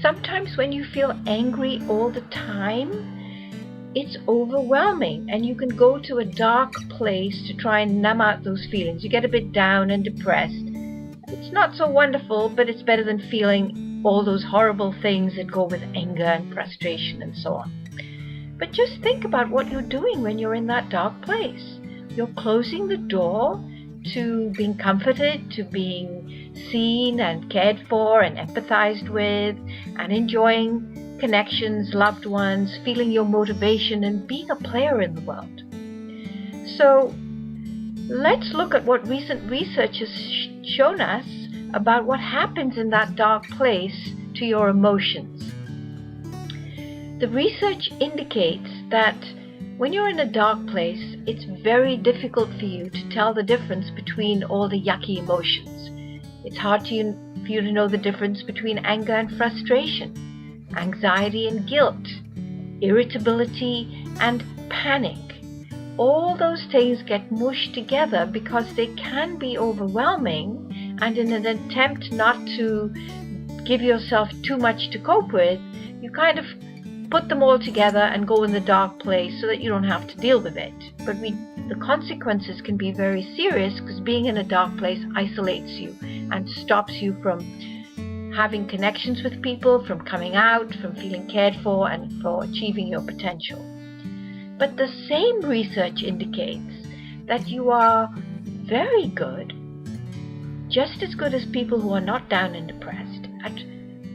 sometimes when you feel angry all the time, it's overwhelming, and you can go to a dark place to try and numb out those feelings. You get a bit down and depressed. It's not so wonderful, but it's better than feeling all those horrible things that go with anger and frustration and so on. But just think about what you're doing when you're in that dark place. You're closing the door to being comforted, to being seen and cared for and empathized with, and enjoying connections, loved ones, feeling your motivation and being a player in the world. So let's look at what recent research has shown us about what happens in that dark place to your emotions. The research indicates that when you're in a dark place, it's very difficult for you to tell the difference between all the yucky emotions. It's hard for you to know the difference between anger and frustration, anxiety and guilt, irritability and panic. All those things get mushed together because they can be overwhelming, and in an attempt not to give yourself too much to cope with, you kind of put them all together and go in the dark place so that you don't have to deal with it. But the consequences can be very serious, because being in a dark place isolates you and stops you from having connections with people, from coming out, from feeling cared for, and for achieving your potential. But the same research indicates that you are very good, just as good as people who are not down and depressed, at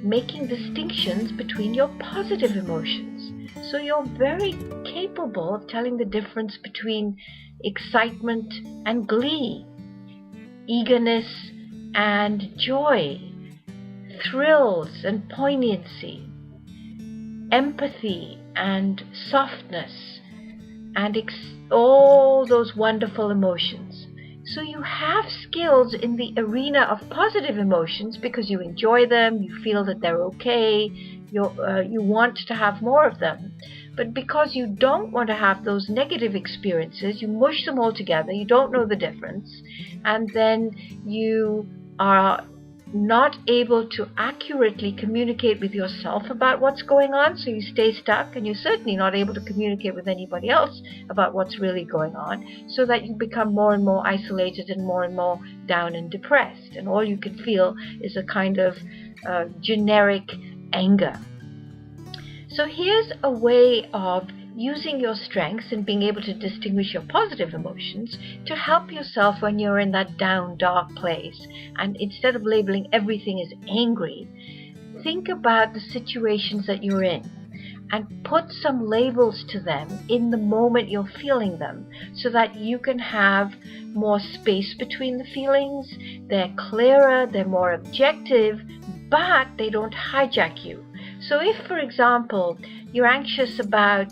making distinctions between your positive emotions. So you're very capable of telling the difference between excitement and glee, eagerness and joy, thrills and poignancy, empathy and softness, and all those wonderful emotions. So you have skills in the arena of positive emotions because you enjoy them, you feel that they're okay, you want to have more of them. But because you don't want to have those negative experiences, you mush them all together, you don't know the difference, and then you are not able to accurately communicate with yourself about what's going on, so you stay stuck, and you're certainly not able to communicate with anybody else about what's really going on, so that you become more and more isolated and more down and depressed, and all you can feel is a kind of generic anger. So here's a way of using your strengths and being able to distinguish your positive emotions to help yourself when you're in that down, dark place. And instead of labeling everything as angry, think about the situations that you're in and put some labels to them in the moment you're feeling them, so that you can have more space between the feelings. They're clearer, they're more objective, but they don't hijack you. So if, for example, you're anxious about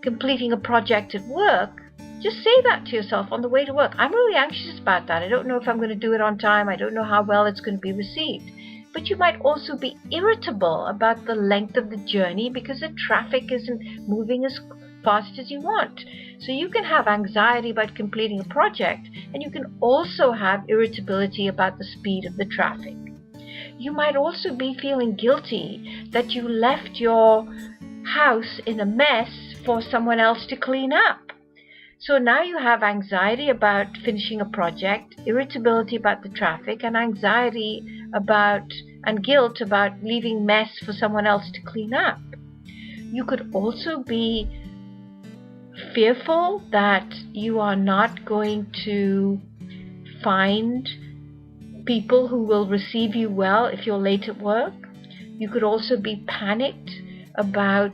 completing a project at work, just say that to yourself on the way to work. I'm really anxious about that. I don't know if I'm going to do it on time. I don't know how well it's going to be received. But you might also be irritable about the length of the journey because the traffic isn't moving as fast as you want. So you can have anxiety about completing a project, and you can also have irritability about the speed of the traffic. You might also be feeling guilty that you left your house in a mess for someone else to clean up. So now you have anxiety about finishing a project, irritability about the traffic, and anxiety about and guilt about leaving mess for someone else to clean up. You could also be fearful that you are not going to find people who will receive you well if you're late at work. You could also be panicked about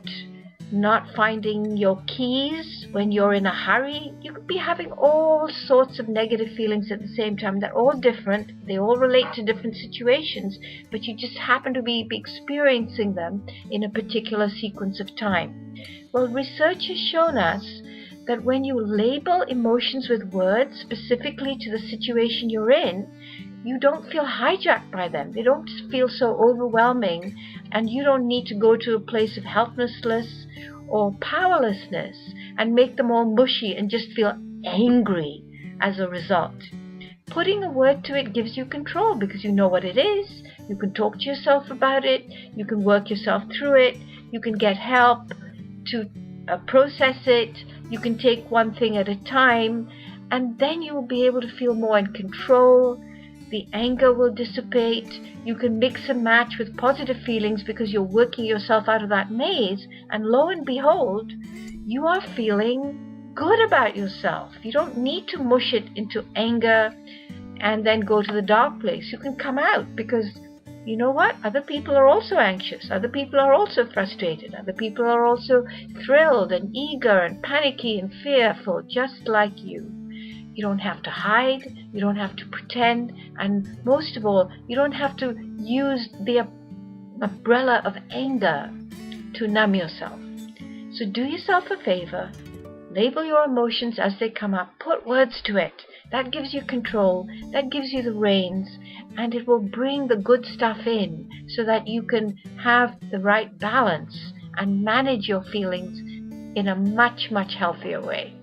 not finding your keys when you're in a hurry. You could be having all sorts of negative feelings at the same time. They're all different. They all relate to different situations, but you just happen to be experiencing them in a particular sequence of time. Well, research has shown us that when you label emotions with words specifically to the situation you're in, you don't feel hijacked by them. They don't feel so overwhelming, and you don't need to go to a place of helplessness or powerlessness and make them all mushy and just feel angry as a result. Putting a word to it gives you control because you know what it is, You can talk to yourself about it. You can work yourself through it. You can get help to process it. You can take one thing at a time, and then you will be able to feel more in control. The anger will dissipate. You can mix and match with positive feelings because you're working yourself out of that maze, and lo and behold, you are feeling good about yourself. You don't need to mush it into anger and then go to the dark place. You can come out, because you know what? Other people are also anxious. Other people are also frustrated. Other people are also thrilled and eager and panicky and fearful, just like you. You don't have to hide. You don't have to pretend. And most of all, you don't have to use the umbrella of anger to numb yourself. So do yourself a favor. Label your emotions as they come up. Put words to it. That gives you control. That gives you the reins. And it will bring the good stuff in so that you can have the right balance and manage your feelings in a much, much healthier way.